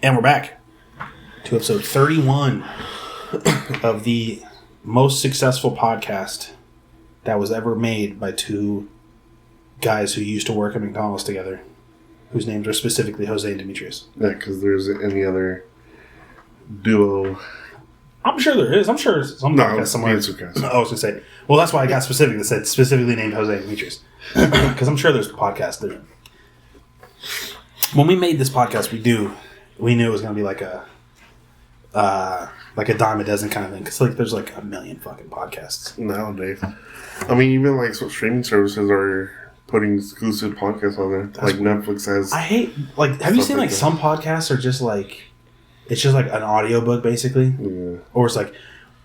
And we're back to episode 31 of the most successful podcast that was ever made by two guys who used to work at McDonald's together, whose names are specifically Jose and Demetrius. Yeah, because there's any other duo. I'm sure there is. I'm sure some podcast somewhere. I was going to say. Well, that's why I got specific. That said specifically named Jose and Demetrius. Because I'm sure there's a podcast there. When we made this podcast, we knew it was going to be like a dime a dozen kind of thing. Because there's like a million fucking podcasts nowadays. I mean, even like some streaming services are putting exclusive podcasts on there. Like Netflix has. I hate have you seen like some podcasts are just like it's just like an audiobook basically? Yeah. Or it's like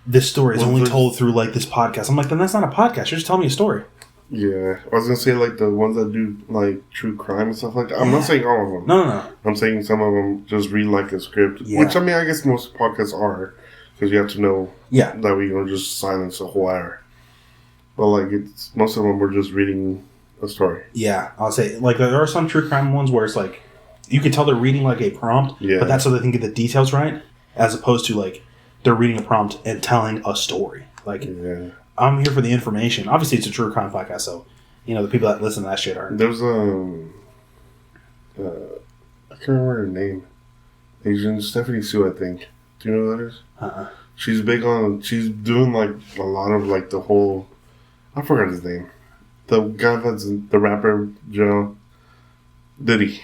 this story is only told through like this podcast. I'm like, then that's not a podcast. You're just telling me a story. Yeah, I was gonna say like the ones that do like true crime and stuff like that. I'm not saying all of them. No. I'm saying some of them just read like a script, which I mean I guess most podcasts are, because you have to know that we're gonna just silence a whole hour. But like most of them were just reading a story. Yeah, I'll say like there are some true crime ones where it's like you can tell they're reading like a prompt, but that's so they can get the details right, as opposed to like they're reading a prompt and telling a story. Like. Yeah. I'm here for the information. Obviously, it's a true crime podcast, so the people that listen to that shit aren't. There's I can't remember her name. Asian Stephanie Sue, I think. Do you know who that is? She's big on. She's doing like a lot of like the whole. I forgot his name. The guy that's the rapper, Diddy.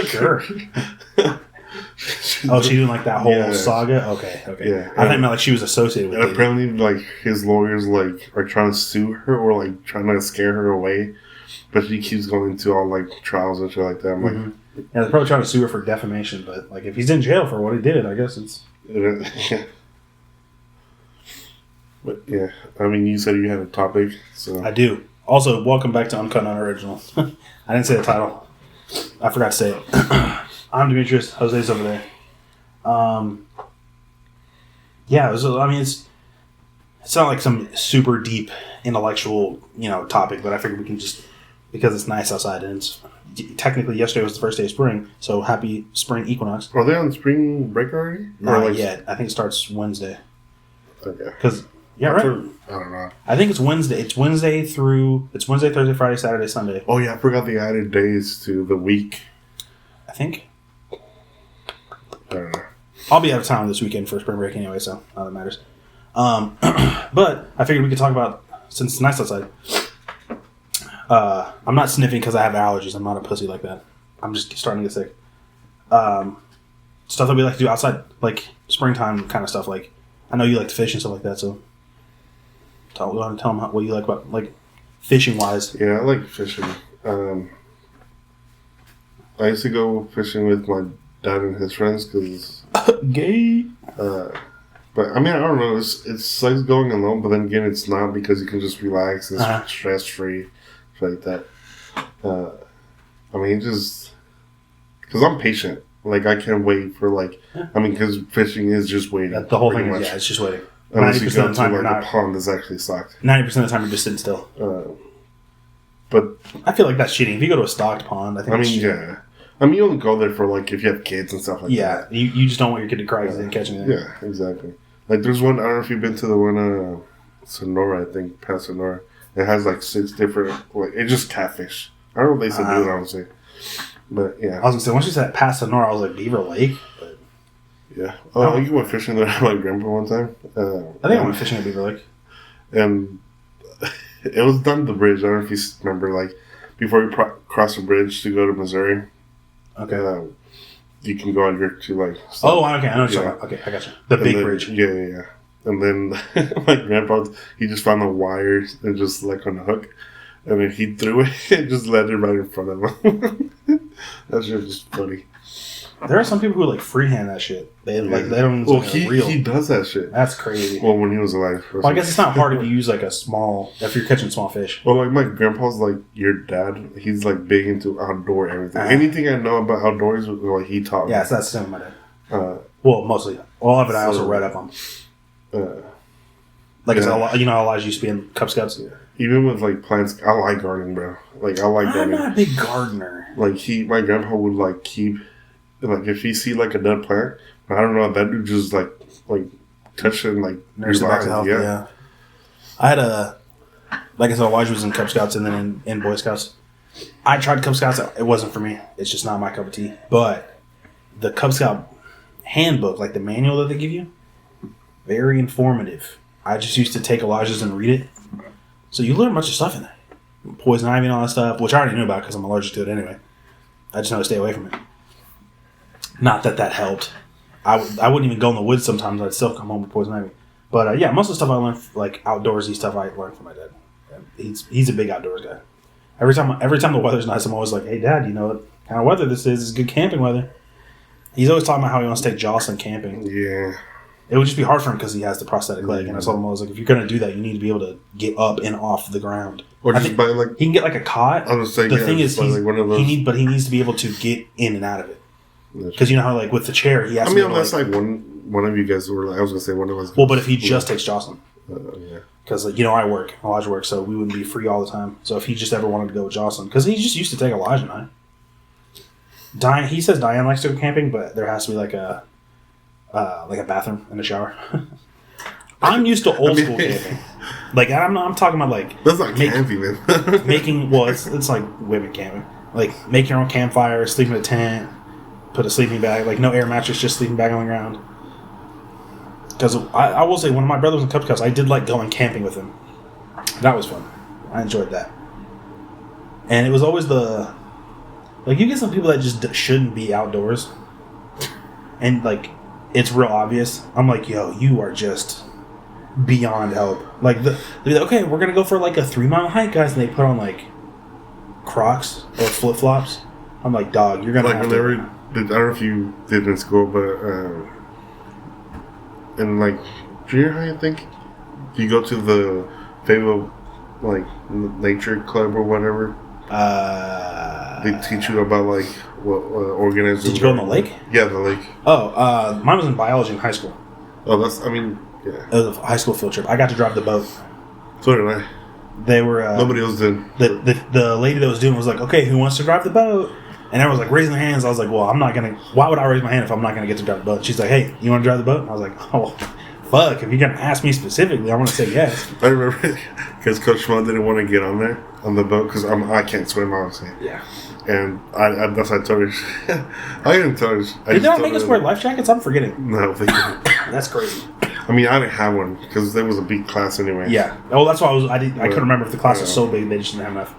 Sure. She's doing like that whole saga? Okay. Yeah. I thought like she was associated with it. And apparently like his lawyers like are trying to sue her or like trying to scare her away. But she keeps going into all like trials and shit like that. I'm like yeah, they're probably trying to sue her for defamation, but like if he's in jail for what he did, I guess it's But yeah. I mean you said you had a topic, so I do. Also, welcome back to Uncut, Unoriginal. I didn't say the title. I forgot to say it. I'm Demetrius. Jose's over there. It's not like some super deep intellectual, topic, but I figured we can just, because it's nice outside and it's technically yesterday was the first day of spring, so happy spring equinox. Are they on spring break already? Not yet. I think it starts Wednesday. Okay. Because right. I don't know. I think it's Wednesday. It's Wednesday, Thursday, Friday, Saturday, Sunday. Oh yeah, I forgot they added days to the week. I think. I don't know. I'll be out of town this weekend for spring break anyway, so not that matters. But I figured we could talk about, since it's nice outside, I'm not sniffing because I have allergies. I'm not a pussy like that. I'm just starting to get sick. Stuff that we like to do outside, like springtime kind of stuff. Like, I know you like to fish and stuff like that, so tell them what you like about, like, fishing-wise. Yeah, I like fishing. I used to go fishing with my dad and his friends because gay. But I mean, I don't know. It sucks going alone, but then again, it's not because you can just relax and stress free, like that. I mean, just because I'm patient. Like I can't wait for because fishing is just waiting. The whole thing is it's just waiting. Unless you go to the pond is actually stocked. 90% of the time you're just sitting still. But I feel like that's cheating. If you go to a stocked pond, I think. Yeah. I mean, you only go there for if you have kids and stuff like that. Yeah, you just don't want your kid to cry because they didn't catch anything. Yeah, exactly. Like there's one. I don't know if you've been to the one Sonora. I think past Sonora. It has 6 different. It's just catfish. I don't know if they still do it, honestly. But yeah, I was gonna say once you said past Sonora, I was like Beaver Lake. But yeah. Oh, you went fishing there with my grandpa one time. I think I went fishing at Beaver Lake, and it was done the bridge. I don't know if you remember, before you cross the bridge to go to Missouri. Okay. You can go under to Oh, okay. I know what you're talking about. Okay, I got you. The big bridge. Yeah. And then my grandpa, he just found the wires and just on the hook, and then he threw it and just landed right in front of him. That shit was funny. There are some people who freehand that shit. They don't. Well, he does that shit. That's crazy. Well, when he was alive. Well, I guess it's not hard if you use if you're catching small fish. Well, my grandpa's your dad. He's big into outdoor everything. Anything I know about outdoors, he taught me. Yeah, so that's the same with my dad. Well, mostly. All of it I also read up on. I said, Elijah used to be in Cub Scouts. Yeah. Even with plants, I like gardening, bro. I like gardening. I'm not a big gardener. My grandpa would keep like if you see like a dead plant, I don't know, that dude just like touch it and like nurse it back to health. Yeah. I had like I said, Elijah was in Cub Scouts and then in Boy Scouts. I tried Cub Scouts. It wasn't for me. It's just not my cup of tea. But the Cub Scout handbook, like the manual that they give you, very informative. I just used to take Elijah's and read it. So you learn a bunch of stuff in there. Poison ivy and all that stuff, which I already knew about because I'm allergic to it anyway. I just know to stay away from it. Not that helped. I wouldn't even go in the woods sometimes. I'd still come home with poison ivy. But yeah, most of the stuff I learned, like outdoorsy stuff, I learned from my dad. He's a big outdoors guy. Every time the weather's nice, I'm always like, "Hey, Dad, you know what kind of weather this is? It's good camping weather." He's always talking about how he wants to take Jocelyn camping. Yeah. It would just be hard for him because he has the prosthetic leg, and I told him I was like, if you're gonna do that, you need to be able to get up and off the ground. Or just buy like he can get like a cot. I was saying, the thing is, but he needs to be able to get in and out of it. Because you know how like with the chair, he has. I mean, unless like one of you guys were like, I was gonna say one of us. Well, but if he just takes Jocelyn, yeah. Because like, you know, I work, Elijah works, so we wouldn't be free all the time. So if he just ever wanted to go with Jocelyn, because he just used to take Elijah and I. Diane, he says Diane likes to go camping, but there has to be like a bathroom and a shower. I'm used to old school camping. Like I'm talking about like that's not camping, man. It's like women camping. Like make your own campfire, sleep in a tent, put a sleeping bag, like no air mattress, just sleeping bag on the ground. Because I will say, one of my brothers in Cub Scouts, I did like going camping with him. That was fun. I enjoyed that. And it was always like you get some people that just shouldn't be outdoors, and like it's real obvious. I'm like, yo, you are just beyond help. Like they're like, okay, we're gonna go for like a 3-mile hike, guys, and they put on like Crocs or flip flops. I'm like, dog, you're gonna like whenever. I don't know if you did in school, but in like junior high, I think you go to the Fayetteville like nature club or whatever. They teach you about like what organisms. Did you go on the lake? Yeah, the lake. Oh, mine was in biology in high school. Oh, yeah. It was a high school field trip. I got to drive the boat. So did I. They were nobody else did. The lady that was doing it was like, okay, who wants to drive the boat? And everyone was like raising their hands. I was like, well, I'm not gonna. Why would I raise my hand if I'm not gonna get to drive the boat? She's like, hey, you want to drive the boat? And I was like, oh, fuck. If you're gonna ask me specifically, I want to say yes. I remember because Coach Schmudd didn't want to get on there on the boat because I can't swim, obviously. Yeah. And that's why I told her. I didn't tell her. Did they not make us wear life jackets? I'm forgetting. No, they didn't. That's crazy. I mean, I didn't have one because there was a big class anyway. Yeah. Oh, that's why I couldn't remember if the class was so big they just didn't have enough.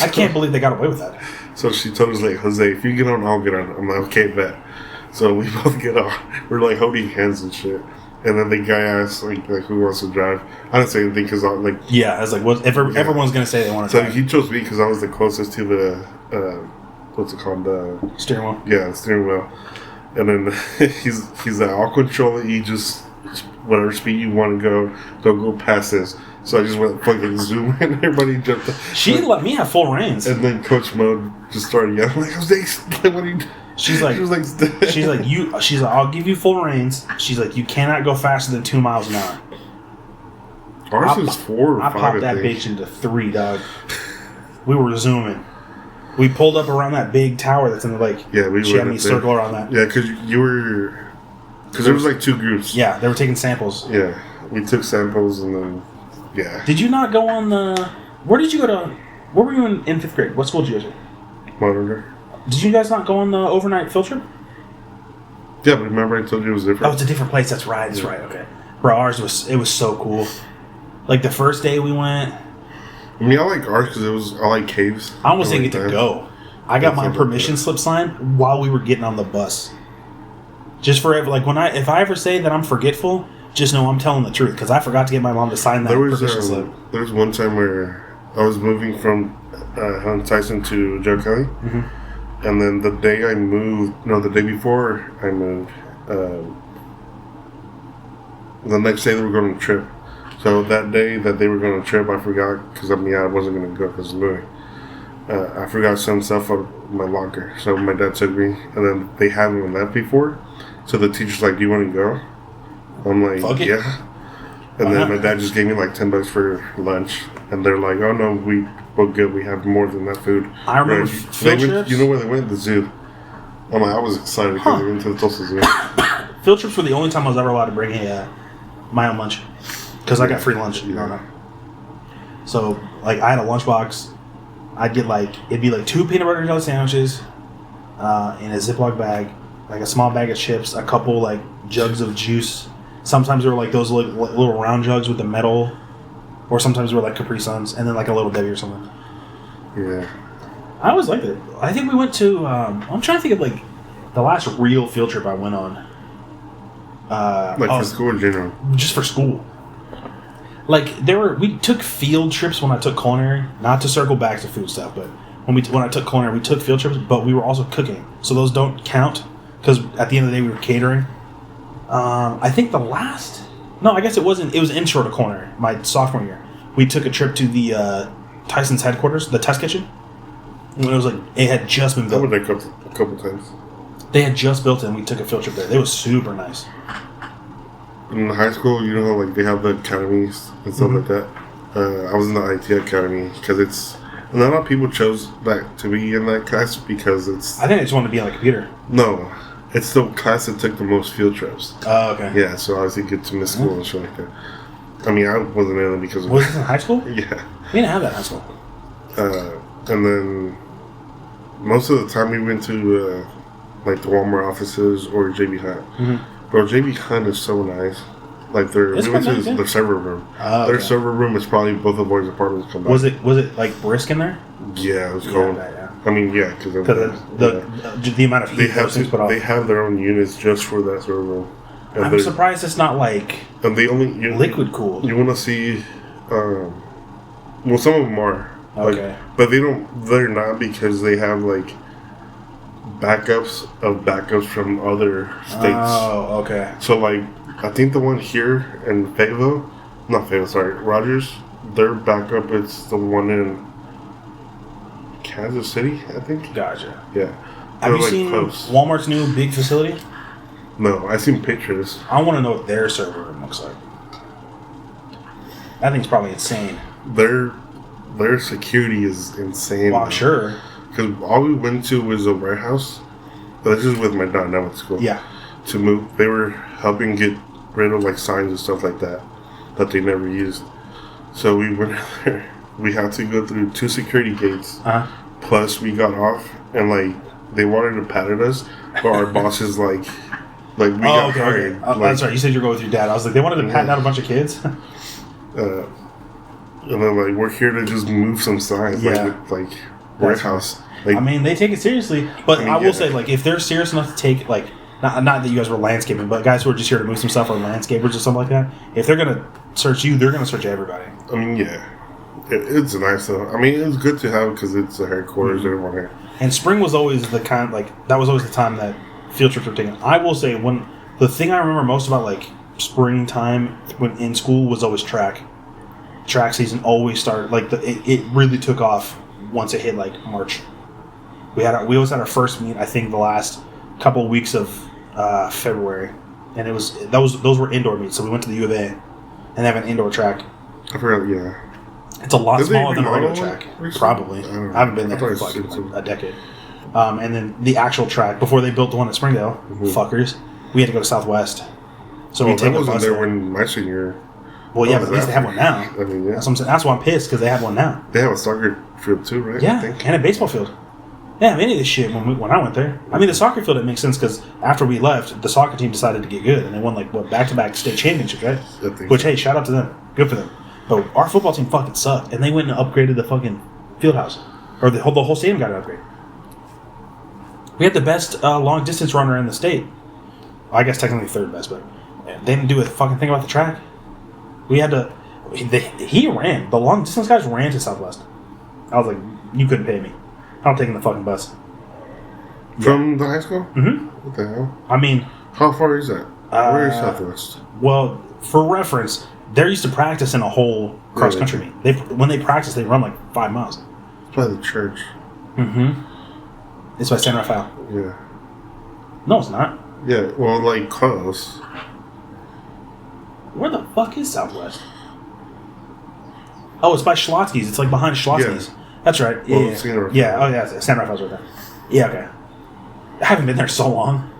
I can't believe they got away with that. So she told us, like, Jose, if you get on, I'll get on. I'm like, okay, bet. So we both get on. We're, like, holding hands and shit. And then the guy asked, like who wants to drive? I didn't say anything because, like... Yeah, I was like, well, if everyone's going to say they want to drive. So he chose me because I was the closest to the, what's it called? The steering wheel? Yeah, the steering wheel. And then he's like, I'll control it. You just, whatever speed you want to go, don't go past this. So I just went fucking zoom and everybody jumped up. She let me have full reins. And then Coach Mo just started yelling, like, Jose, what are you doing? She's like, I'll give you full reins. She's like, you cannot go faster than 2 miles an hour. Ours is 4 or 5. I popped that bitch into 3, dog. We were zooming. We pulled up around that big tower that's in the lake. Yeah, she had me circle around that. Yeah, because there was like 2 groups. Yeah, they were taking samples. Yeah, we took samples and then, yeah. Did you not go on the... Where did you go to... Where were you in 5th grade? What school did you go to? Monitor. Did you guys not go on the overnight field trip? Yeah, but remember I told you it was different? Oh, it's a different place. That's right. That's right. Okay. Bro, ours was so cool. Like the first day we went... I mean, I like ours because I like caves. I almost didn't get to go. I got my permission slip signed while we were getting on the bus. Just for, like, if I ever say that I'm forgetful, just know I'm telling the truth because I forgot to get my mom to sign that permission slip. There was one time where I was moving from Helen Tyson to Joe Kelly. Mm-hmm. And then the day before I moved, the next day they were going on a trip. So that day that they were going on a trip, I forgot, because I wasn't going to go because of moving. I forgot some stuff on my locker. So my dad took me, and then they haven't left before. So the teacher's like, do you want to go? I'm like, fuck it. Yeah. And then my dad just gave me like $10 for lunch. And they're like, oh no, we're good. We have more than that food. I remember field trips. You know where they went? The zoo. I was excited because we went to the Tulsa Zoo. Field trips were the only time I was ever allowed to bring my own lunch. Because I got free lunch. Yeah. So, like, I had a lunchbox. I'd get, like, it'd be, like, 2 peanut butter and jelly sandwiches in a Ziploc bag, like a small bag of chips, a couple, like, jugs of juice. Sometimes they were, like, those little round jugs with the metal, or sometimes they were, like, Capri Suns, and then, like, a little Debbie or something. Yeah. I always liked it. I think we went to, I'm trying to think of, like, the last real field trip I went on. For school in general? Just for school. Like, we took field trips when I took culinary, not to circle back to food stuff, but when I took culinary, we took field trips, but we were also cooking. So those don't count, because at the end of the day, we were catering. I think I guess it was intro to culinary, my sophomore year. We took a trip to the Tyson's headquarters, the test kitchen. And it was like, it had just been built. I went there a couple times. They had just built it, and we took a field trip there. It was super nice. In high school, you know how like they have the academies and stuff like that. I was in the IT academy because not a lot of people chose that to be in that class because it's. I think they just wanted to be on the computer. No, it's the class that took the most field trips. Oh, okay. Yeah, so obviously get to miss school and shit like that. I mean, I wasn't in it because of. Was this in high school? Yeah. We didn't have that in high school. And then most of the time we went to like the Walmart offices or JB Hunt. Mm-hmm. Bro, JB Hunt is so nice. Like we went to the server room. Oh, okay. Their server room is probably both of boys' apartments come back. Was it like brisk in there? Yeah, it was cold. Yeah. I mean, yeah, because the amount of heat they have their own units just for that server room. And I'm surprised it's not like liquid cooled. You want to see? Well, some of them are. Okay. But they're not because they have like backups from other states. Oh, okay. So like, I think the one here in Rogers, their backup is the one in Kansas City, I think. Gotcha. Yeah. Have you seen Walmart's new big facility? No, I've seen pictures. I want to know what their server room looks like. That thing's probably insane. Their security is insane. Well, I'm sure. Because all we went to was a warehouse. But this is with my dad now at school. Yeah. To move. They were helping get rid of like signs and stuff like that they never used. So we went there. We had to go through 2 security gates. Uh-huh. Plus we got off and like they wanted to pat at us, but our bosses like we got hired. Okay. That's right. You said you were going with your dad. I was like, they wanted to pat out a bunch of kids. And then like we're here to just move some signs, like warehouse. Like, I mean, they take it seriously, but I will say, like, if they're serious enough to take, like, not that you guys were landscaping, but guys who are just here to move some stuff, or landscapers or something like that, if they're gonna search you, they're gonna search everybody. I mean, yeah, it's nice though. I mean, it's good to have because it's the headquarters. Everyone here. And spring was always the kind, like, that was always the time that field trips were taken. I will say, the thing I remember most about like springtime when in school was always track. Track season always started like it really took off once it hit like March. We always had our first meet, I think, the last couple of weeks of February, and those were indoor meets. So we went to the U of A, and they have an indoor track. I forgot. Yeah, it's a lot smaller than a regular track. Probably, I haven't been there for like a decade. And then the actual track before they built the one at Springdale, fuckers, we had to go to Southwest. So we take a bus there when my senior. Well, yeah, but at least they have one now. I mean, yeah. That's what I'm saying. That's why I'm pissed, because they have one now. They have a soccer field too, right? Yeah, and a baseball field. They have any of this shit when I went there. I mean, the soccer field, it makes sense, because after we left, the soccer team decided to get good, and they won, like, back-to-back state championships, right? Which, hey, shout out to them. Good for them. But our football team fucking sucked, and they went and upgraded the fucking field house. Or the whole stadium got an upgrade. We had the best long-distance runner in the state. Well, I guess technically third best, but they didn't do a fucking thing about the track. We had to... He ran. The long-distance guys ran to Southwest. I was like, you couldn't pay me. I'm taking the fucking bus. From the high school? Mm-hmm. What the hell? I mean... How far is that? Where is Southwest? Well, for reference, they're used to practice in a whole cross-country meet. When they practice, they run like 5 miles. It's by the church. Mm-hmm. It's by San Rafael. Yeah. No, it's not. Yeah, well, like, close. Where the fuck is Southwest? Oh, it's by Schlotsky's. It's like behind Schlotsky's. Yeah. That's right. Yeah. Oh, yeah. San Rafael's right there. Yeah, okay. I haven't been there so long.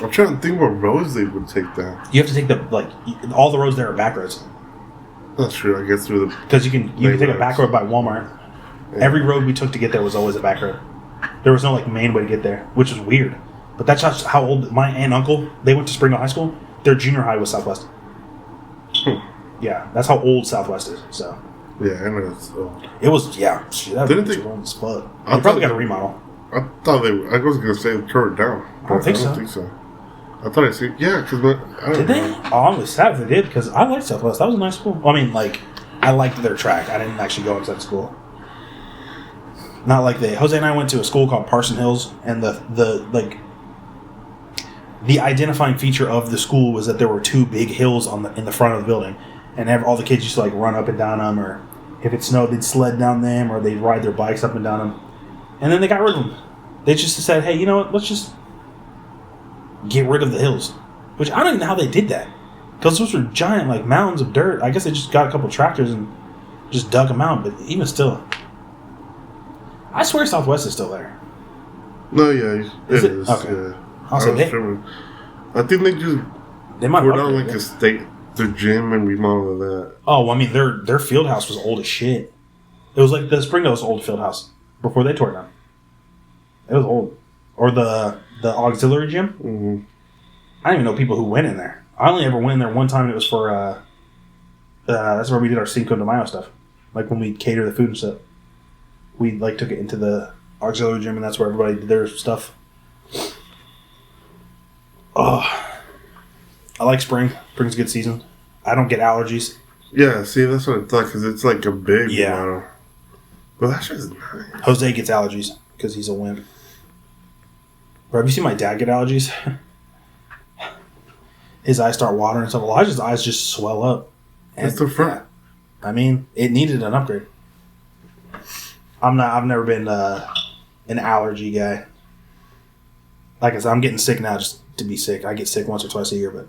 I'm trying to think what roads they would take down. You have to take all the roads there are back roads. That's true. I guess through the because you can take a back road by Walmart. Yeah. Every road we took to get there was always a back road. There was no main way to get there, which is weird. But that's just how old my aunt and uncle, they went to Spring Hill High School. Their junior high was Southwest. Yeah, that's how old Southwest is. So. Yeah, I know it's old. It was that was old as fuck. They probably got a remodel. I thought I was gonna say they tore it down. I don't think so. I thought I see. Yeah, because did they? Oh, I was sad if they did because I liked Southwest. That was a nice school. I mean, I liked their track. I didn't actually go inside school. Not like Jose and I went to a school called Parson Hills, and the identifying feature of the school was that there were two big hills in the front of the building, and all the kids used to run up and down them, or if it snowed, they'd sled down them, or they'd ride their bikes up and down them. And then they got rid of them. They just said, "Hey, you know what? Let's just get rid of the hills." Which I don't even know how they did that, because those were giant mounds of dirt. I guess they just got a couple tractors and just dug them out. But even still, I swear Southwest is still there. No, yeah, it is. Okay. Yeah. I think they might put on a state their gym and remodel that. Oh, well, I mean their field house was old as shit. It was like the Springdale's old field house before they tore it down. It was old. Or the auxiliary gym. Mm-hmm. I don't even know people who went in there. I only ever went in there one time, and it was for that's where we did our Cinco de Mayo stuff. When we cater the food and stuff. We took it into the auxiliary gym, and that's where everybody did their stuff. Oh, I like spring. Spring's a good season. I don't get allergies. Yeah, see, that's what I thought, because it's a big model. But that's just nice. Jose gets allergies because he's a wimp. Bro, have you seen my dad get allergies? His eyes start watering and stuff. Elijah's eyes just swell up. That's the front. I mean, it needed an upgrade. I've never been an allergy guy. Like I said, I'm getting sick now just to be sick. I get sick once or twice a year, but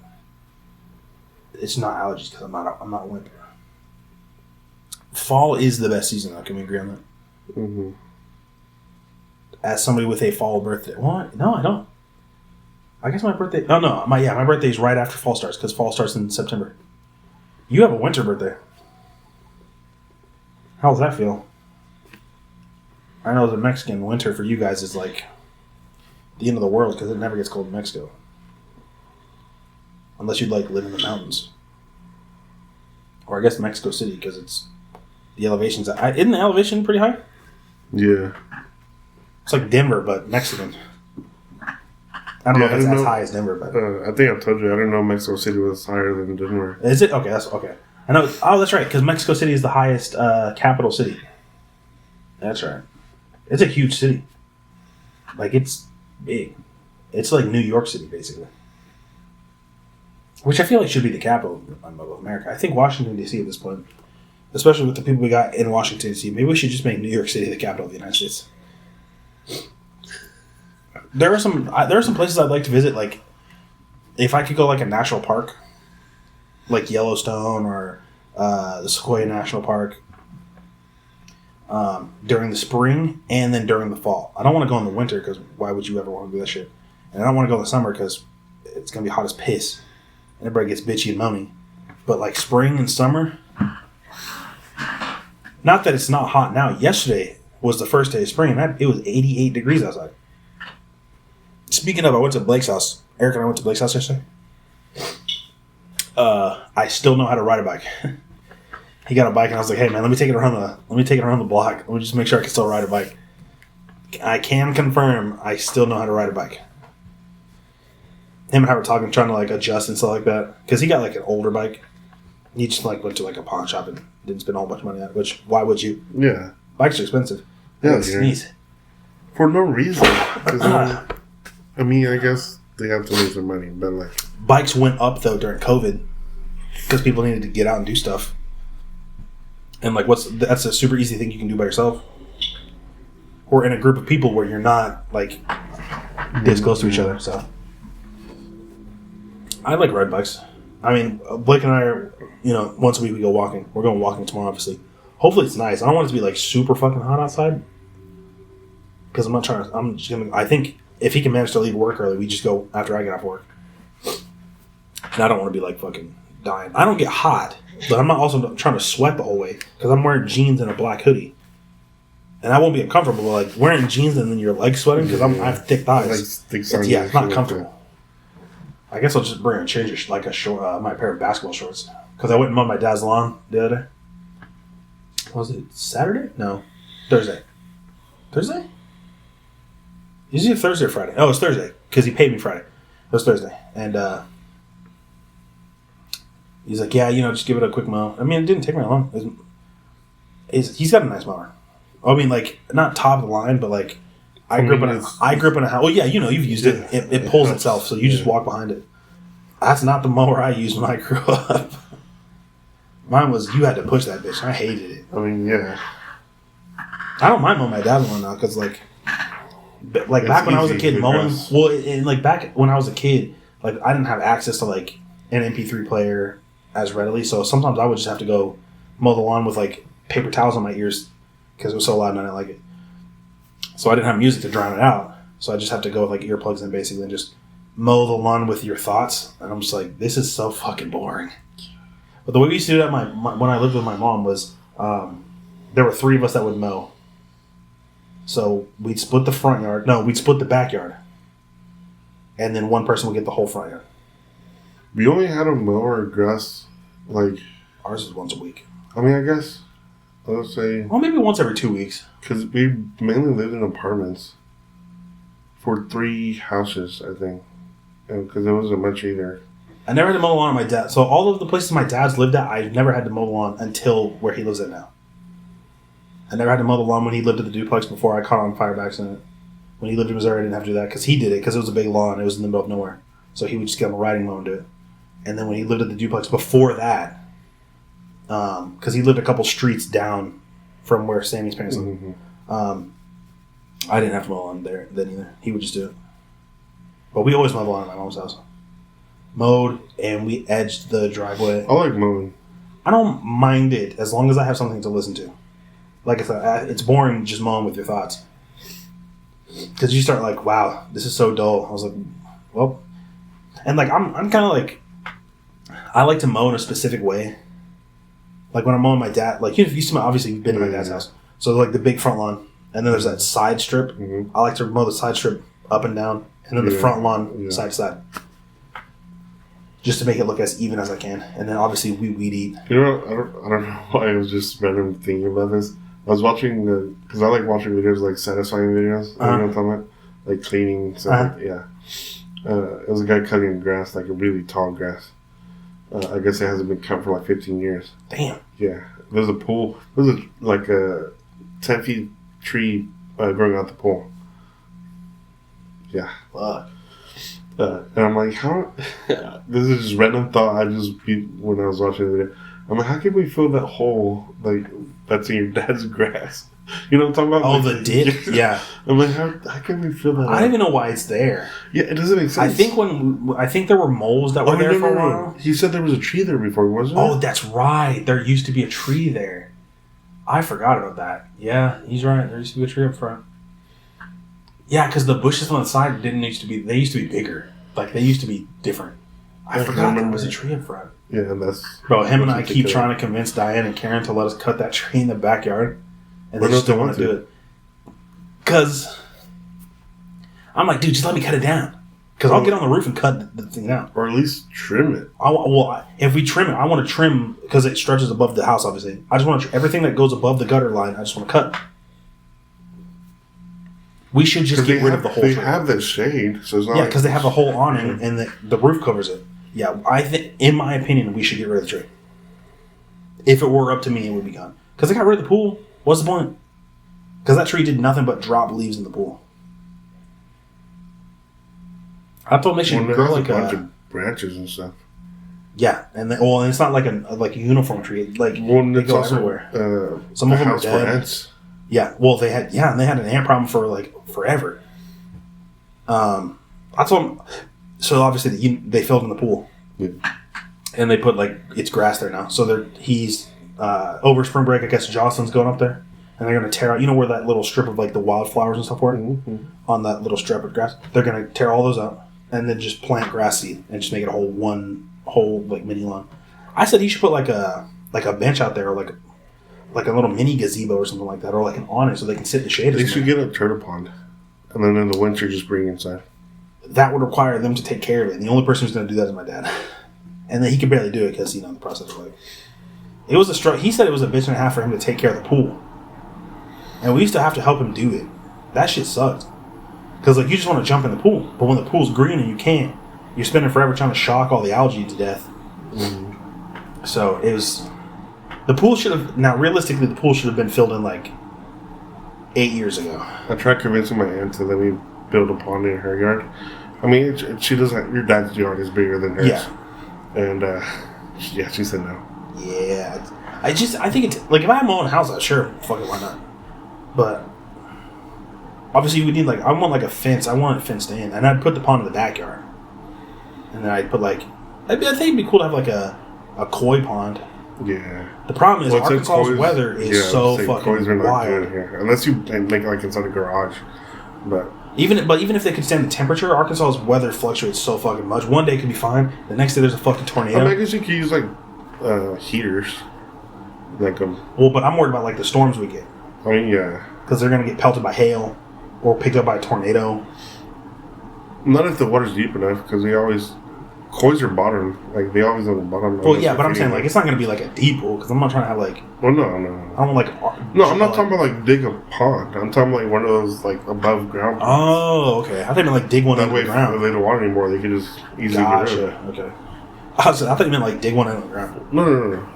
it's not allergies because I'm not a wimp. Fall is the best season. Can we agree on that? Mm-hmm. As somebody with a fall birthday, what? No, I don't. I guess my birthday. Oh no, my birthday's right after fall starts because fall starts in September. You have a winter birthday. How does that feel? I know the Mexican winter for you guys is the end of the world because it never gets cold in Mexico. Unless you live in the mountains. Or I guess Mexico City because it's the elevation's... Isn't the elevation pretty high? Yeah. It's like Denver, but Mexican. I don't know if it's as high as Denver, but... I think I told you, I didn't know Mexico City was higher than Denver. Is it? Okay, that's okay. I know... Oh, that's right, because Mexico City is the highest capital city. That's right. It's a huge city. It's big. It's like New York City, basically. Which I feel should be the capital of America. I think Washington, D.C. at this point, especially with the people we got in Washington, D.C., maybe we should just make New York City the capital of the United States. There are some places I'd like to visit, if I could go a national park, like Yellowstone or the Sequoia National Park, during the spring and then during the fall. I don't want to go in the winter because why would you ever want to do that shit? And I don't want to go in the summer because it's going to be hot as piss. And everybody gets bitchy and moany. But spring and summer, not that it's not hot now. Yesterday was the first day of spring and it was 88 degrees outside. Speaking of, I went to Blake's house. Eric and I went to Blake's house yesterday. I still know how to ride a bike. He got a bike and I was like, "Hey man, let me take it around the block. Let me just make sure I can still ride a bike." I can confirm I still know how to ride a bike. Him and I were talking, trying to adjust and stuff like that, because he got an older bike. He just went to a pawn shop and didn't spend a whole bunch of money on it. Which why would you? Yeah, bikes are expensive. Yeah, sneeze for no reason. I guess they have to lose their money, but bikes went up though during COVID because people needed to get out and do stuff. And that's a super easy thing you can do by yourself, or in a group of people where you're not this close to each other. So I like ride bikes. I mean, Blake and I are, once a week we go walking. We're going walking tomorrow, obviously. Hopefully it's nice. I don't want it to be super fucking hot outside because I'm not trying to. I think if he can manage to leave work early, we just go after I get off work. And I don't want to be like fucking dying. I don't get hot, but I'm not also trying to sweat the whole way because I'm wearing jeans and a black hoodie. And I won't be uncomfortable, but like wearing jeans and then your legs sweating because I have thick thighs. It's not comfortable. I guess I'll just bring a change like a short, my pair of basketball shorts because I went and mowed my dad's lawn the other day. Was it Saturday? No, Thursday. Thursday? Is it Thursday or Friday? Oh, it's Thursday because he paid me Friday. It was Thursday, and he's like, "Yeah, just give it a quick mow." I mean, it didn't take me that long. He's got a nice mower. I mean, like not top of the line, but like I grew up in a house. Well, yeah, you've used it. It pulls itself, so you just walk behind it. That's not the mower I used when I grew up. Mine was you had to push that bitch. I hated it. I mean, yeah. I don't mind mowing my dad's lawn now because like back when I was a kid mowing. Well, and like back when I was a kid, like I didn't have access to like an MP3 player as readily, so sometimes I would just have to go mow the lawn with like paper towels on my ears because it was so loud and I didn't like it. So I didn't have music to drown it out, so I just have to go with like earplugs and basically just mow the lawn with your thoughts. And I'm just like, this is so fucking boring. But the way we used to do that when I lived with my mom was there were 3 of us that would mow. So we'd split the front yard. No, we'd split the backyard. And then one person would get the whole front yard. We only had a mower grass, like... Ours is once a week. I mean, I guess, I would say... Well, maybe once every 2 weeks. Because we mainly lived in apartments for 3 houses, I think. Because it wasn't much either. I never had to mow the lawn on my dad. So all of the places my dad's lived at, I never had to mow the lawn until where he lives at now. I never had to mow the lawn when he lived at the duplex before I caught on fire by accident. When he lived in Missouri, I didn't have to do that because he did it because it was a big lawn. It was in the middle of nowhere. So he would just get on a riding mower and do it. And then when he lived at the duplex before that, because he lived a couple streets down from where Sammy's parents lived, I didn't have to mow the lawn there then either. He would just do it. But we always mowed the lawn at my mom's house. Mowed, and we edged the driveway. I like mowing. I don't mind it as long as I have something to listen to. Like I said, it's boring just mowing with your thoughts. Because you start like, wow, this is so dull. I was like, well... And like, I'm kind of like... I like to mow in a specific way. Like when I'm mowing my dad... Like, if you see obviously you've been to my dad's house. So like the big front lawn. And then there's that side strip. Mm-hmm. I like to mow the side strip up and down. And then the front lawn side to side. Just to make it look as even as I can. And then obviously we weed eat. You know what? I don't know why I was just randomly thinking about this. I was watching because I like watching videos like satisfying videos. You know what I'm talking about? Like cleaning stuff. Yeah. It was a guy cutting grass, like a really tall grass. I guess it hasn't been cut for like 15 years. Damn. Yeah. There's a pool. There's like a 10 feet tree growing out the pool. Yeah. Fuck. And I'm like, how? This is just random thought when I was watching the video. I'm like, how can we fill that hole like that's in your dad's grass? You know what I'm talking about? Oh, the dip? Yeah. I'm like, how can we fill that I don't even know why it's there. Yeah, it doesn't make sense. I think there were moles that were there for a while. He said there was a tree there before, wasn't there? Oh, that's right. There used to be a tree there. I forgot about that. Yeah, he's right. There used to be a tree up front. Yeah, because the bushes on the side they used to be bigger. Like, they used to be different. I forgot there was a tree up front. Yeah, and that's... Bro, him and I keep trying to convince Diane and Karen to let us cut that tree in the backyard. And they just don't want to do it. Because... I'm like, dude, just let me cut it down. Because I'll get on the roof and cut the thing down. Or at least trim it. If we trim it, I want to trim... Because it stretches above the house, obviously. I just want to... Everything that goes above the gutter line, I just want to cut. We should just get rid of the whole tree. They have that shade, so it's not... Yeah, because they have a whole awning, and the roof covers it. Yeah, I think, in my opinion, we should get rid of the tree. If it were up to me, it would be gone. Because they got rid of the pool. What's the point? Because that tree did nothing but drop leaves in the pool. I thought they should grow like a bunch of branches and stuff. Yeah, and it's not like a uniform tree. Like they go everywhere. Some of them are dead. Ants. Yeah, well, they had an ant problem for like forever. I told them, so obviously they filled in the pool, and they put like it's grass there now. So he's over spring break. I guess Jocelyn's going up there, and they're going to tear out, you know where that little strip of like the wildflowers and stuff were? Mm-hmm. On that little strip of grass. They're going to tear all those out and then just plant grass seed and just make it a whole like mini lawn. I said he should put like a bench out there, or like a little mini gazebo or something like that, or like an awning so they can sit in the shade. They should get a turtle pond, and then in the winter just bring it inside. That would require them to take care of it, and the only person who's going to do that is my dad. And then he could barely do it because, the process of like, it was a struggle. He said it was a bitch and a half for him to take care of the pool, and we used to have to help him do it. That shit sucked because like you just want to jump in the pool, but when the pool's green and you can't, you're spending forever trying to shock all the algae to death. Mm-hmm. So it was. The pool should have... Now, realistically, the pool should have been filled in, like, 8 years ago. I tried convincing my aunt to let me build a pond in her yard. I mean, she doesn't... Your dad's yard is bigger than hers. Yeah. And, she said no. Yeah. I think it's... Like, if I had my own house, sure, fuck it, why not? But... Obviously, we need, like... I want, like, a fence. I want it fenced in. And I'd put the pond in the backyard. And then I'd put, like... I think it'd be cool to have, like, a koi pond. Yeah. The problem is Arkansas's weather is so fucking koi's are not wild. good here. Unless you make like inside a garage. But even if they could stand the temperature, Arkansas's weather fluctuates so fucking much. One day could be fine. The next day there's a fucking tornado. I guess you could use like heaters. Well, but I'm worried about like the storms we get. I mean, yeah. Because they're gonna get pelted by hail or picked up by a tornado. Not if the water's deep enough, because koi's are bottom. Like, they always on the bottom. Well, yeah, but I'm saying, like, it's not going to be, like, a deep pool, because I'm not trying to have, like... Well, no. I don't want, like... No, I'm not talking about, like, dig a pond. I'm talking about, like, one of those, like, above ground ponds. Oh, okay. I think I meant, like, dig one into the ground. If they don't want anymore, they could just easily get rid of it. Okay. I thought you meant, like, dig one into the ground. No.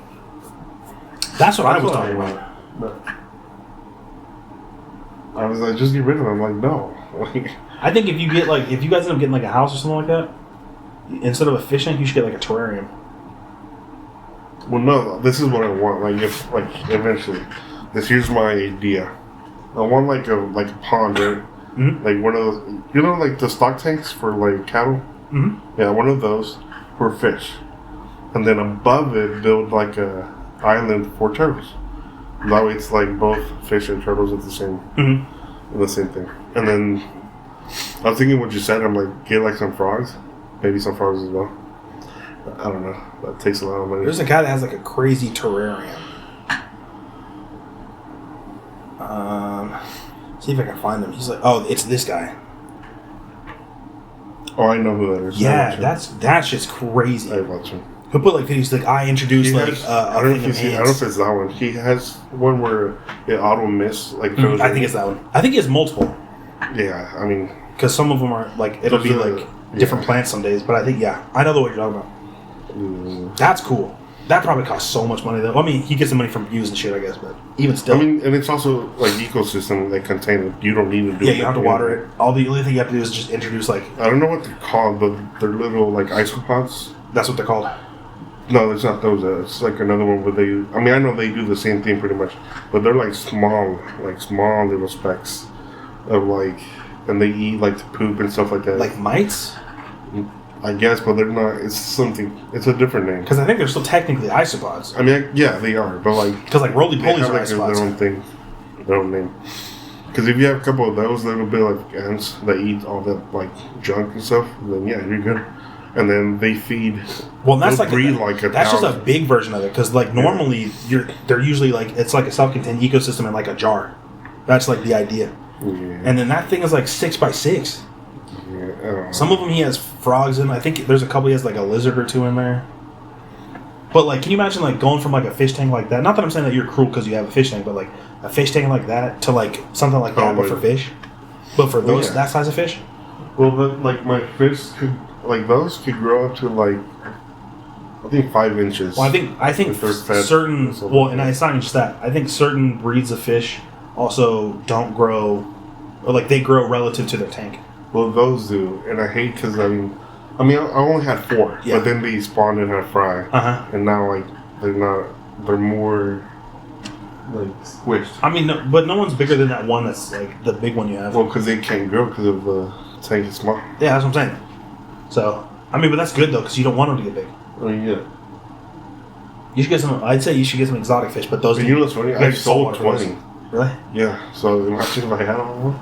That's what I was talking about. But I was like, just get rid of them. I'm like, no. I think if you guys end up getting, like, a house or something like that, instead of a fish tank, you should get like a terrarium. Well, no, this is what I want. Eventually, here's my idea. I want like a pond, right? Mm-hmm. Like one of those, like the stock tanks for like cattle. Mm-hmm. Yeah, one of those for fish, and then above it build like a island for turtles. That way, it's like both fish and turtles at the same, the same thing. And then I was thinking what you said. I'm like, get like some frogs. Maybe some frogs as well. I don't know. That takes a lot of money. There's a guy that has like a crazy terrarium. See if I can find him. He's like, oh, it's this guy. Oh, I know who that is. Yeah, that's just crazy. I watch him. He'll put like videos like I introduced I don't know if it's that one. He has one where it auto miss like. I think it's that one. I think he has multiple. Yeah, I mean, because some of them are like it'll be like. Different plants some days, but I think, I know the what you're talking about. That's cool. That probably costs so much money, though. I mean, he gets the money from views and shit, I guess, but even still. I mean, and it's also, like, ecosystem, like, container. You don't need to do it. Yeah, you don't have to water it. The only thing you have to do is just introduce, like... I don't know what they're called, but they're little, like, isopods. That's what they're called. No, it's not those. It's, like, another one where they... I mean, I know they do the same thing pretty much, but they're, like, small little specks of, like... And they eat, like, the poop and stuff like that. Like mites? I guess, but they're not. It's something. It's a different name. Because I think they're still technically isopods. I mean, yeah, they are, but like because like roly polies are like isopods. Their own thing, their own name. Because if you have a couple of those little bit like ants that eat all that like junk and stuff, then yeah, you're good. And then they feed. Well, that's like that's just a big version of it. Because like normally they're usually like it's like a self-contained ecosystem in like a jar. That's like the idea. Yeah. And then that thing is like 6x6. Some of them he has frogs in. I think there's a couple he has like a lizard or two in there. But like, can you imagine like going from like a fish tank like that? Not that I'm saying that you're cruel because you have a fish tank, but like a fish tank like that to like something like that, but for fish. But for those that size of fish. Well, but like my fish those could grow up to like I think 5 inches. Well, I think certain. Well, and it's not even just that. I think certain breeds of fish also don't grow, or like they grow relative to their tank. Well, those do, and I hate because I only had 4, but then they spawned and had fry, and now like they're more like squished. I mean, but no one's bigger than that one that's like the big one you have. Well, because they can't grow because of the tank is small. Yeah, that's what I'm saying. So I mean, but that's good though because you don't want them to get big. I mean, yeah. You should get some. I'd say you should get some exotic fish, but those. But you know what's funny? I sold 20. Really? Yeah. So imagine if I had one.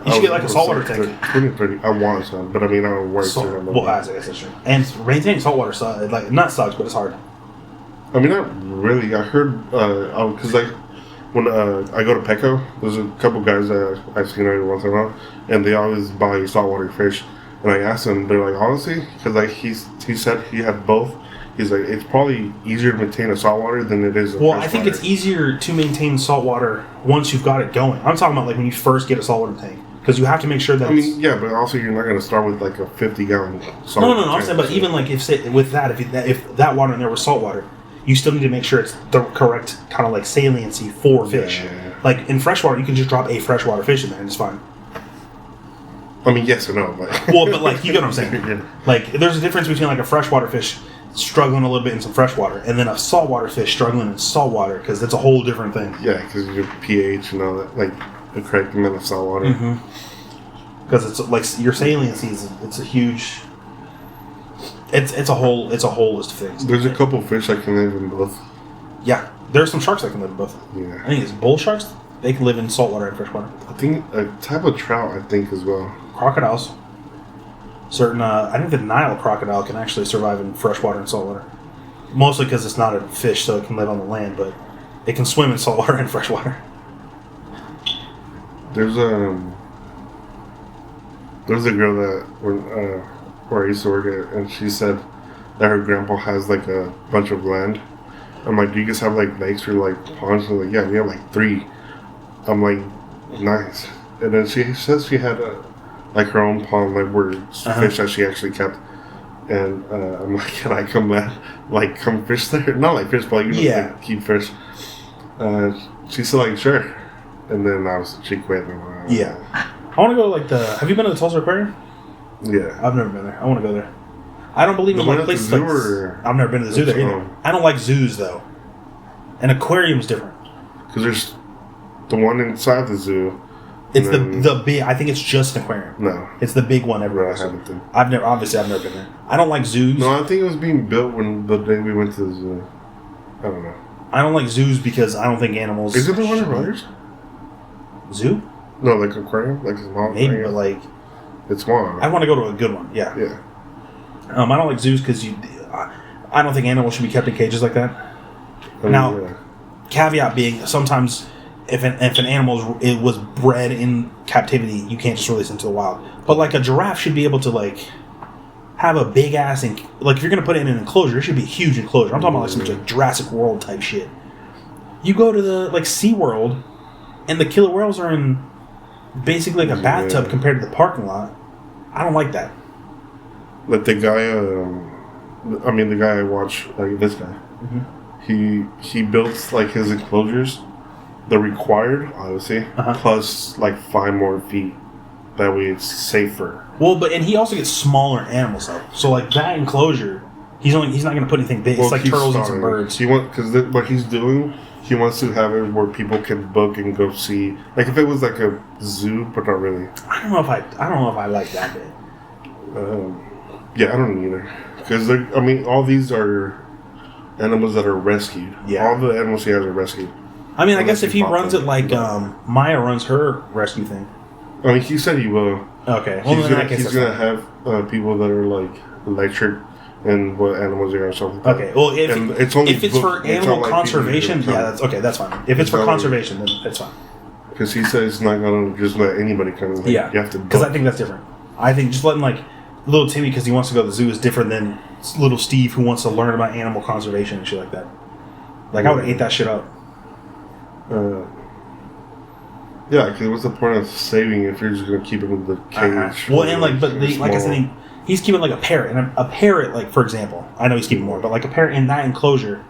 You should get like a saltwater tank. 2030. I want some, but I mean, I don't work. Well, I guess that's true. And maintaining saltwater sucks. Like, not sucks, but it's hard. I mean, not really. I heard because when I go to Petco, there's a couple guys that I've seen every once in a while, and they always buy saltwater fish. And I asked them, they're like, honestly, because like he said he had both. He's like, it's probably easier to maintain a saltwater than it is. I think it's easier to maintain saltwater once you've got it going. I'm talking about like when you first get a saltwater tank, because you have to make sure that. I mean, yeah, but also you're not going to start with like a 50-gallon saltwater. No. I'm saying, but even like if that water in there was saltwater, you still need to make sure it's the correct kind of like saliency for fish. Yeah. Like in freshwater, you can just drop a freshwater fish in there and it's fine. I mean, yes or no, but but like you get what I'm saying. Yeah. Like there's a difference between like a freshwater fish struggling a little bit in some freshwater, and then a saltwater fish struggling in saltwater, because it's a whole different thing. Yeah, because your pH and all that, like the correct amount of saltwater. Because it's like your saliency it's a huge. It's a whole list of things. There's a couple fish that can live in both. Yeah, there's some sharks that can live in both. Yeah, I think it's bull sharks. They can live in saltwater and freshwater. I think a type of trout. I think as well. Crocodiles. Certain, I think the Nile crocodile can actually survive in freshwater and saltwater. Mostly because it's not a fish, so it can live on the land, but it can swim in saltwater and freshwater. There's a girl that where I used to work at, and she said that her grandpa has like a bunch of land. I'm like, do you guys have like lakes or like ponds? And like, yeah, we have like 3. I'm like, nice. And then she says she had like her own pond, like where fish that she actually kept. And I'm like, can I come come fish there? Not like fish, but like keep fish. She said like, sure. And then she quit. Yeah. I want to go have you been to the Tulsa Aquarium? Yeah. I've never been there. I want to go there. I don't believe in like places like... I've never been to the zoo there either. I don't like zoos though. An aquarium's different. Because there's the one inside the zoo. It's the big... I think it's just an aquarium. No. It's the big one everywhere. I haven't been. I've never been there. I don't like zoos. No, I think it was being built when the day we went to the zoo. I don't know. I don't like zoos because I don't think animals... Is it the one in Rogers? Zoo? No, like aquarium? Like small? Maybe, but like... It's small. I want to go to a good one, yeah. Yeah. I don't like zoos because I don't think animals should be kept in cages like that. Caveat being, sometimes if an animal was bred in captivity, you can't just release it into the wild. But like a giraffe should be able to like have a big ass like if you're gonna put it in an enclosure, it should be a huge enclosure. I'm talking about like some like Jurassic World type shit. You go to the like SeaWorld, and the killer whales are in basically like a bathtub compared to the parking lot. I don't like that. Like the guy, the guy I watch, like this guy, he built like his enclosures, the required, obviously, plus like 5 more feet. That way it's safer. Well, and he also gets smaller animals though. So like that enclosure, he's not going to put anything big. Well, it's like turtles and some birds. Because what he's doing, he wants to have it where people can book and go see. Like if it was like a zoo, but not really. I don't know if I like that bit. Yeah, I don't either. Because all these are animals that are rescued. Yeah. All the animals he has are rescued. I mean, I guess if he runs it like Maya runs her rescue thing. I mean, he said he will. Okay. Well, he's going to have people that are like lectured and what animals they are or something. Okay. Well, if it's for animal conservation, that's okay. That's fine. If it's for conservation, then it's fine. Because he says he's not going to just let anybody come in. Yeah. You have to. Because I think that's different. I think just letting like little Timmy because he wants to go to the zoo is different than little Steve who wants to learn about animal conservation and shit like that. Like I would have ate that shit up. Yeah, because what's the point of saving if you're just going to keep him in the cage? Well, and like, like I said, he's keeping like a parrot, and a parrot, like for example, I know he's keeping more, but like a parrot in that enclosure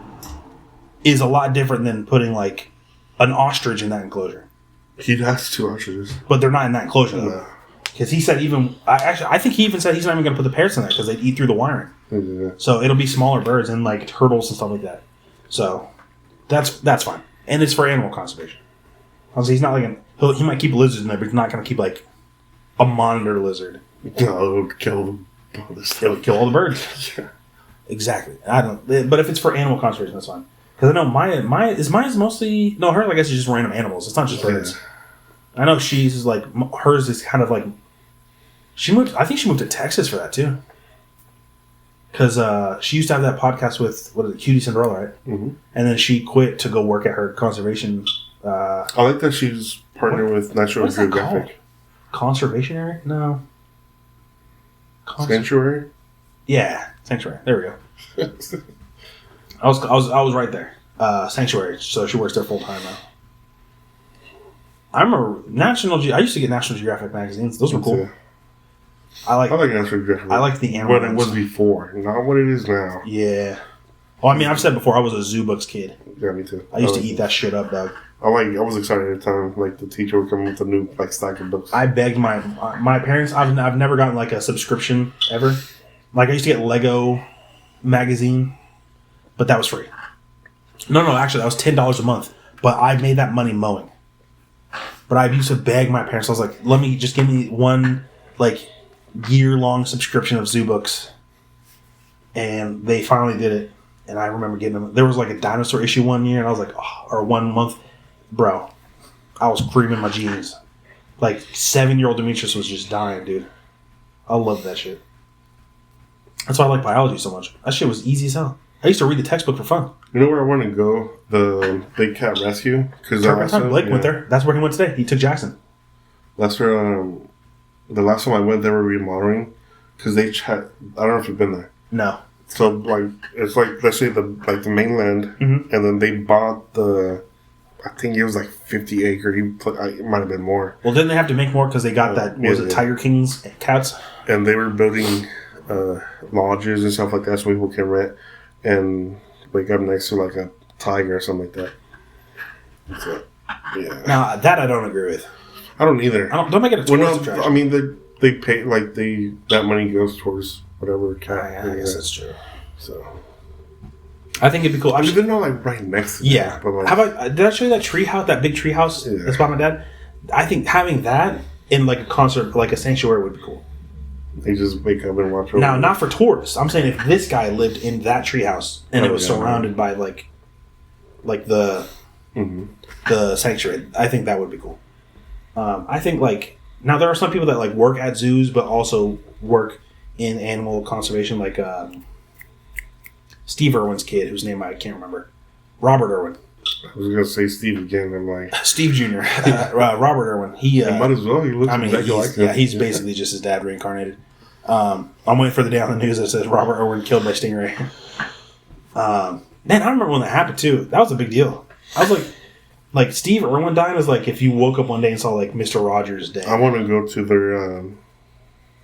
is a lot different than putting like an ostrich in that enclosure. He has 2 ostriches, but they're not in that enclosure though. Because he said I think he even said he's not even going to put the parrots in there because they'd eat through the wiring. Yeah. So it'll be smaller birds and like turtles and stuff like that. So that's fine, and it's for animal conservation. He's not like he might keep lizards in there, but he's not going to keep like a monitor lizard. No, it'll kill them. It'll kill all the birds. Yeah. Exactly. But if it's for animal conservation, that's fine. Because I know Maya's mostly... No, hers, I guess, is just random animals. It's not just birds. Yeah. I know she's like... Hers is kind of like... I think she moved to Texas for that, too. Because she used to have that podcast with, what is it, Cutie Cinderella, right? Mm-hmm. And then she quit to go work at her conservation... I like that she's partnered with National Geographic. Conservationary? No. Sanctuary? Yeah, Sanctuary. There we go. I was right there. Sanctuary. So she works there full time now. I remember I used to get National Geographic magazines. Those were cool. Yeah. I like National Geographic. I like the animal. What it was before, not what it is now. Yeah. Well, I mean, I've said before, I was a Zoo Books kid. Yeah, me too. I used to eat that shit up, dog. I was excited at the time. Like the teacher would come with a new stack of books. I begged my parents. I've never gotten like a subscription ever. Like I used to get Lego magazine, but that was free. No, actually that was $10 a month. But I made that money mowing. But I used to beg my parents. I was like, give me one like year-long subscription of Zoo Books, and they finally did it. And I remember getting them. There was like a dinosaur issue one year, and I was like, or 1 month. Bro, I was creaming my jeans. Like, 7-year-old Demetrius was just dying, dude. I love that shit. That's why I like biology so much. That shit was easy as hell. I used to read the textbook for fun. You know where I want to go? The Big Cat Rescue? Blake went there. That's where he went today. He took Jackson. That's where, the last time I went, they were remodeling. Because I don't know if you've been there. No. So, like, it's like, let's say the mainland, mm-hmm. and then they bought I think it was like 50 acre. It might have been more. Well, didn't they have to make more because they got Tiger King's cats? And they were building lodges and stuff like that so people can rent and wake up next to like a tiger or something like that. So, yeah. Now, that I don't agree with. I don't either. Don't make it a tourist attraction. I mean, they pay, like, that money goes towards whatever cat. I guess that's true. So... I think it'd be cool. I mean, they're not like right next to yeah. But like, how about, did I show you that tree house, that big tree house that's by my dad? I think having that in like a concert, like a sanctuary would be cool. They just wake up and watch over. Now, not for tourists. I'm saying if this guy lived in that tree house and it was surrounded by like the sanctuary, I think that would be cool. I think like, now there are some people that like work at zoos but also work in animal conservation, like Steve Irwin's kid, whose name I can't remember. Robert Irwin. I was going to say Steve again. I'm like... Steve Jr. Robert Irwin. He might as well. He looks exactly like him. Yeah, he's basically just his dad reincarnated. I'm waiting for the day on the news that says Robert Irwin killed by stingray. Man, I remember when that happened, too. That was a big deal. I was like Steve Irwin dying is like if you woke up one day and saw, like, Mr. Rogers' Day. I want to go to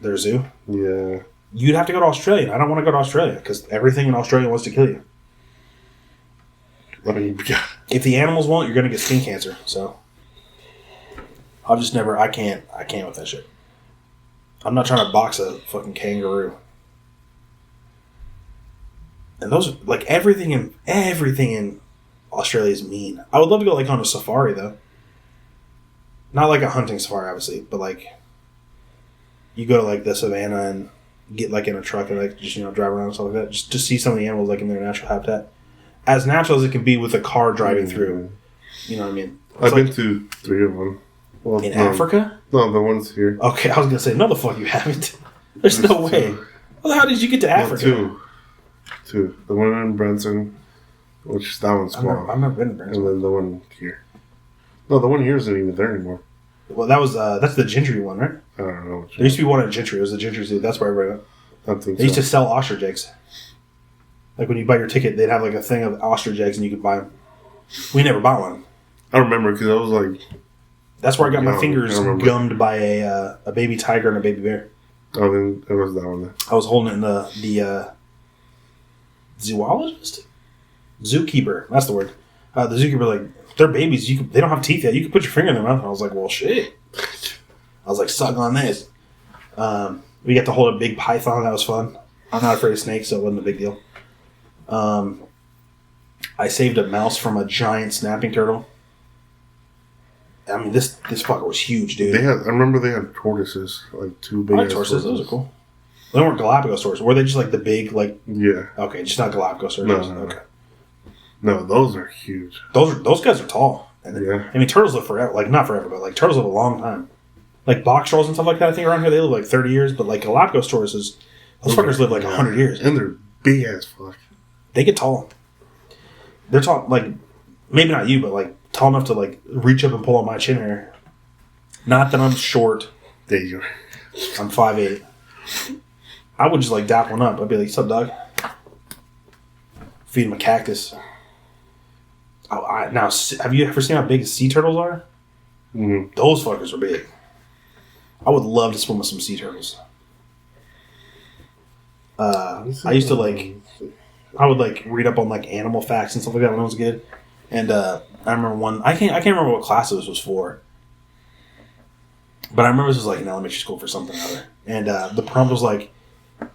their zoo? Yeah. You'd have to go to Australia. I don't want to go to Australia because everything in Australia wants to kill you. I mean, if the animals won't, you're going to get skin cancer. So, I'll just never. I can't with that shit. I'm not trying to box a fucking kangaroo. And those, like, everything in Australia is mean. I would love to go like on a safari though. Not like a hunting safari, obviously, but like you go to like the savannah and get like in a truck and like just drive around and stuff like that, just to see some of the animals like in their natural habitat, as natural as it can be with a car driving through. You know what I mean? I've been to 3 of them. Well, in Africa? No, the ones here. Okay, I was gonna say no, the fuck you haven't. There's no way. Well, how did you get to Africa? Two. The one in Branson, which that one's small. I've never been to Branson. And then the one here. No, the one here isn't even there anymore. Well, that's the Gentry one, right? I don't know. There used to be one at Gentry. It was the Gentry Zoo. That's where everybody went. They used to sell ostrich eggs. Like when you buy your ticket, they'd have like a thing of ostrich eggs and you could buy them. We never bought one. I remember because I was like... That's where I got my fingers gummed by a baby tiger and a baby bear. Oh, then it was that one then. I was holding it in the zoologist? Zookeeper. That's the word. The zookeeper, like, they're babies. They don't have teeth yet. You can put your finger in their mouth. And I was like, well, shit. I was like, suck on this. We got to hold a big python. That was fun. I'm not afraid of snakes, so it wasn't a big deal. I saved a mouse from a giant snapping turtle. I mean, this fucker was huge, dude. I remember they had tortoises, like 2 big tortoises. Those are cool. They weren't Galapagos tortoises. Were they just like the big, like... Yeah. Okay, just not Galapagos tortoises. No. Okay. No, those are huge. Those guys are tall. And I mean, turtles live forever. Like, not forever, but like turtles live a long time. Like box trolls and stuff like that, I think around here they live like 30 years. But like Galapagos tortoises, those fuckers live like 100 years. And they're big as fuck. They get tall. They're tall, like, maybe not you, but like tall enough to like reach up and pull on my chin hair. Not that I'm short. There you are. I'm 5'8". I would just like dap one up. I'd be like, "What's up, dog?" Feed him a cactus. Now, have you ever seen how big sea turtles are? Mm-hmm. Those fuckers are big. I would love to swim with some sea turtles. I used to like, I would like read up on like animal facts and stuff like that when I was a kid. And I remember one. I can't remember what class this was for. But I remember this was like in elementary school for something or other. And the prompt was like,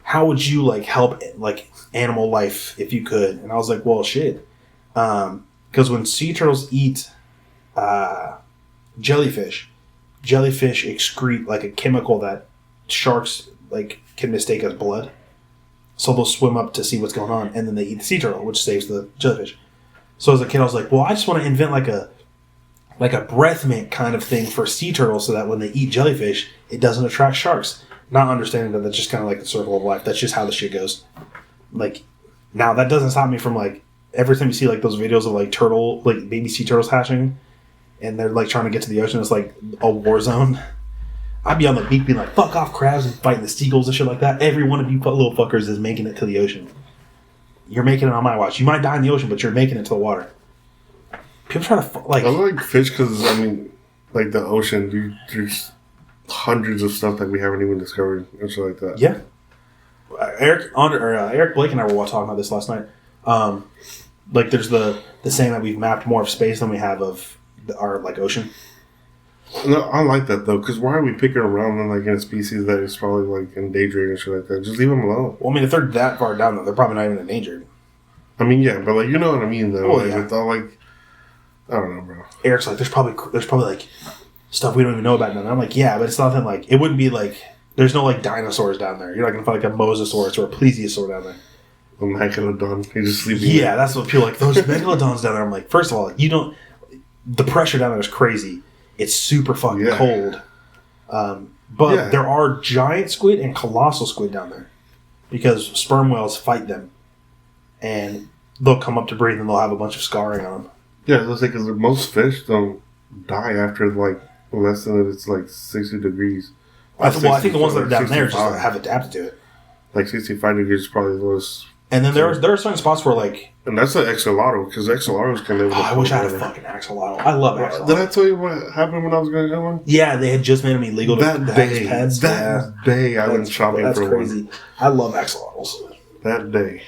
how would you like help like animal life if you could? And I was like, well, shit. Because when sea turtles eat jellyfish excrete like a chemical that sharks like can mistake as blood. So they'll swim up to see what's going on, and then they eat the sea turtle, which saves the jellyfish. So as a kid, I was like, well, I just want to invent like a breath mint kind of thing for sea turtles so that when they eat jellyfish, it doesn't attract sharks. Not understanding that that's just kind of like the circle of life. That's just how the shit goes. Like, now that doesn't stop me from like, every time you see like those videos of like baby sea turtles hatching, and they're like trying to get to the ocean, it's like a war zone. I'd be on the beach being like, fuck off crabs and fighting the seagulls and shit like that. Every one of you little fuckers is making it to the ocean. You're making it on my watch. You might die in the ocean, but you're making it to the water. People try to like... I like fish because, I mean, like the ocean, there's hundreds of stuff that we haven't even discovered and shit like that. Yeah. Eric Blake and I were talking about this last night. Like there's the saying that we've mapped more of space than we have of our like ocean. No, I like that though, because why are we picking around them like in a species that is probably like endangered and shit like that? Just leave them alone. Well, I mean, if they're that far down, though, they're probably not even endangered. I mean, yeah, but like you know what I mean, though. Oh, like, yeah. It's all like, I don't know, bro. Eric's like, there's probably like stuff we don't even know about now. And I'm like, yeah, but it's nothing like it wouldn't be like there's no like dinosaurs down there. You're not gonna find like a mosasaurus or a plesiosaur down there. A megalodon, he's just sleeping. Yeah, there. That's what people like. Those megalodons down there. I'm like, first of all, you don't. The pressure down there is crazy. It's super fucking cold. But there are giant squid and colossal squid down there because sperm whales fight them, and they'll come up to breathe and they'll have a bunch of scarring on them. Yeah, let's say because most fish don't die after like less than it's like 60 degrees. I think the ones that are down there just have adapted to it. Like 65 degrees is probably the lowest. And then there are certain spots where like... And that's an axolotl, because axolotls can live... I wish I had a fucking axolotl. I love axolotls. Did I tell you what happened when I was going to get one? Yeah, they had just made them illegal that day, pets. That day I went shopping for one. That's crazy. I love axolotls. That day.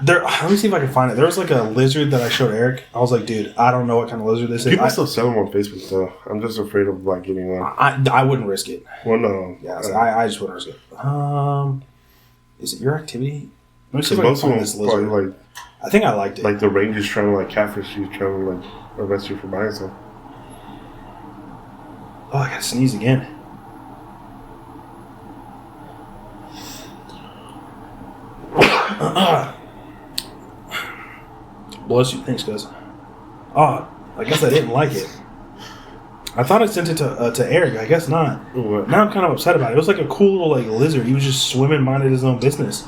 Let me see if I can find it. There was like a lizard that I showed Eric. I was like, dude, I don't know what kind of lizard this is. People still sell them on Facebook, though. I'm just afraid of like getting one. I wouldn't risk it. Well, no. Yeah, I just wouldn't risk it. Is it your activity? Let me see if I can find this lizard. Like, I think I liked it. Like the ranger's trying to like catfish you, trying to like arrest you for buying some. Oh, I gotta sneeze again. Bless you. Thanks, guys. Oh, I guess I didn't like it. I thought I sent it to Eric. I guess not. What? Now I'm kind of upset about it. It was like a cool little like lizard. He was just swimming, minding his own business.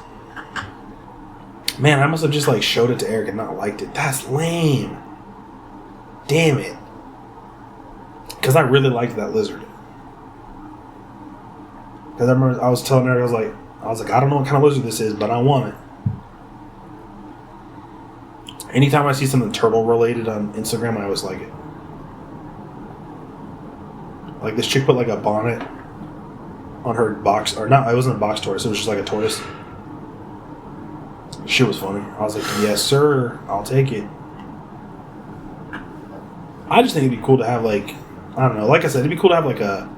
Man, I must have just like showed it to Eric and not liked it. That's lame. Damn it. Because I really liked that lizard. Because I remember I was telling Eric, I was like, I don't know what kind of lizard this is, but I want it. Anytime I see something turtle related on Instagram, I always like it. Like this chick put like a bonnet on her box, or not, it wasn't a box tortoise, it was just like a tortoise. Shit was funny. I was like, yes sir, I'll take it. I just think it'd be cool to have like, I don't know, like I said, it'd be cool to have like a,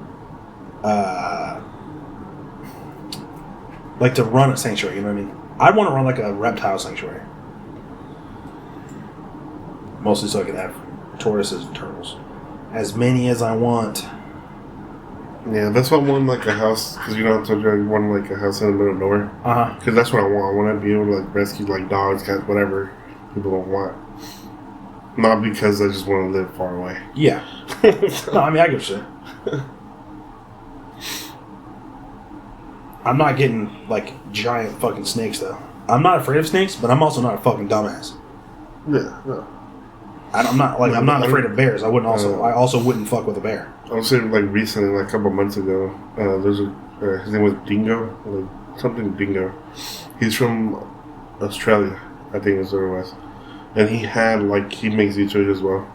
like to run a sanctuary, you know what I mean? I'd want to run like a reptile sanctuary. Mostly so I can have tortoises and turtles. As many as I want. Yeah, that's why I want like a house, because you know I told you I want like a house in the middle of nowhere. Because that's what I want. I want to be able to like rescue like dogs, cats, whatever people don't want. Not because I just want to live far away. Yeah. No, I mean I give a shit. I'm not getting like giant fucking snakes though. I'm not afraid of snakes, but I'm also not a fucking dumbass. Yeah, no. I'm not afraid of bears. I also wouldn't fuck with a bear. I was saying like recently, like a couple months ago, there's his name was Dingo, like something Dingo. He's from Australia, I think is what it was, and he makes YouTube as well,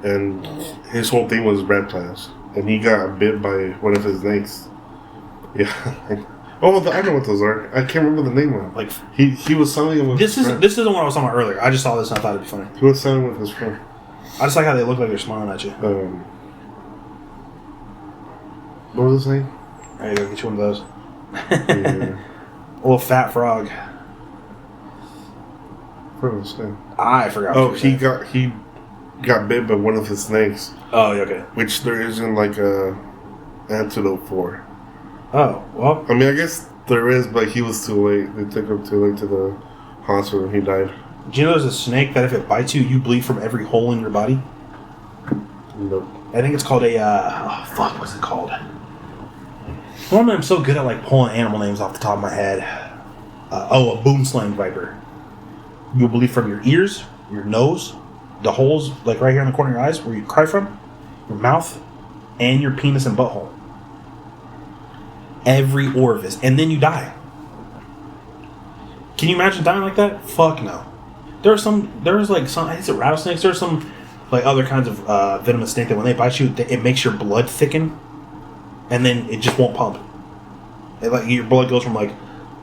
and his whole thing was reptiles, and he got bit by one of his snakes. Yeah. Oh, I know what those are. I can't remember the name of them. Like he was selling them with this isn't what I was talking about earlier. I just saw this and I thought it'd be funny. He was selling with his friend. I just like how they look like they're smiling at you. What was his name? There you go, get you one of those. Yeah. A little fat frog. What was his name? I forgot. Oh, he got bit by one of his snakes. Oh, yeah, okay. Which there isn't like a antidote for. Oh, well. I mean, I guess there is, but he was too late. They took him too late to the hospital and he died. Do you know there's a snake that if it bites you, you bleed from every hole in your body? Nope. I think it's called what's it called? Normally I'm so good at like pulling animal names off the top of my head. A boom-slang viper. You'll bleed from your ears, your nose, the holes like right here in the corner of your eyes where you cry from, your mouth, and your penis and butthole. Every orifice, and then you die. Can you imagine dying like that? Fuck no. There's like some, I think it's rattlesnakes. There's some like other kinds of venomous snake that when they bite you, it makes your blood thicken, and then it just won't pump. Like your blood goes from like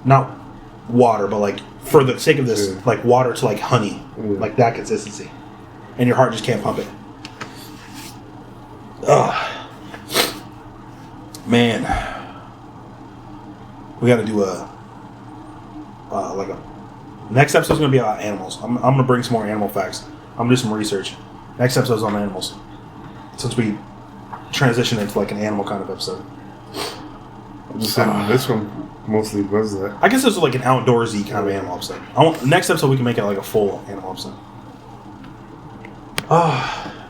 not water, but like for the sake of this, like water to like honey, like that consistency, and your heart just can't pump it. Ugh, man. We got to do next episode's going to be about animals. I'm going to bring some more animal facts. I'm going to do some research. Next episode's on animals. Since we transition into like an animal kind of episode. I'm just saying this one mostly does that. I guess this is like an outdoorsy kind of animal episode. Next episode we can make it like a full animal episode. I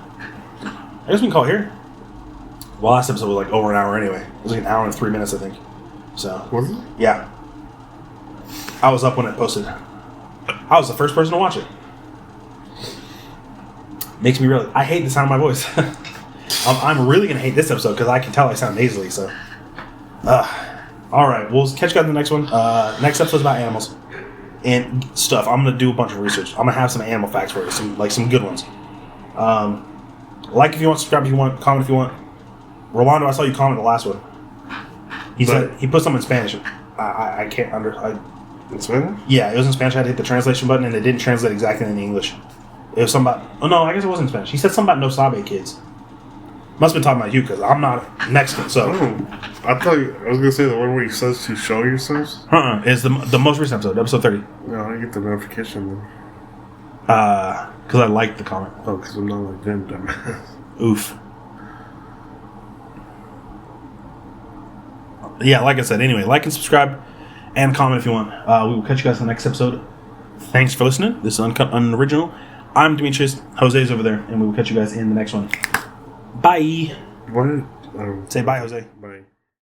guess we can call it here. Well, last episode was like over an hour anyway. It was like an hour and 3 minutes, I think. So was it? Yeah. I was up when it posted. I was the first person to watch it. Makes me really... I hate the sound of my voice. I'm really going to hate this episode because I can tell I sound nasally, so... Alright, we'll catch you guys in the next one. Next episode's about animals and stuff. I'm going to do a bunch of research. I'm going to have some animal facts for you, some good ones. Like if you want, subscribe if you want, comment if you want. Rolando, I saw you comment the last one. He said he put something in Spanish. I can't in Spanish? Yeah, it was in Spanish. I had to hit the translation button, and it didn't translate exactly in English. It was something about... Oh, no, I guess it wasn't in Spanish. He said something about no sabe kids. Must have been talking about you, because I'm not Mexican, so... I thought I was going to say the one where he says to show yourselves. It's the most recent episode 30. No, I get the notification then. Because I liked the comment. Oh, because I'm not like them, dumbass. Oof. Yeah, like I said, anyway, like and subscribe and comment if you want. We will catch you guys in the next episode. Thanks for listening. This is Uncut, Unoriginal. I'm Demetrius. Jose's over there, and we will catch you guys in the next one. Bye. What? Say bye, Jose. Bye.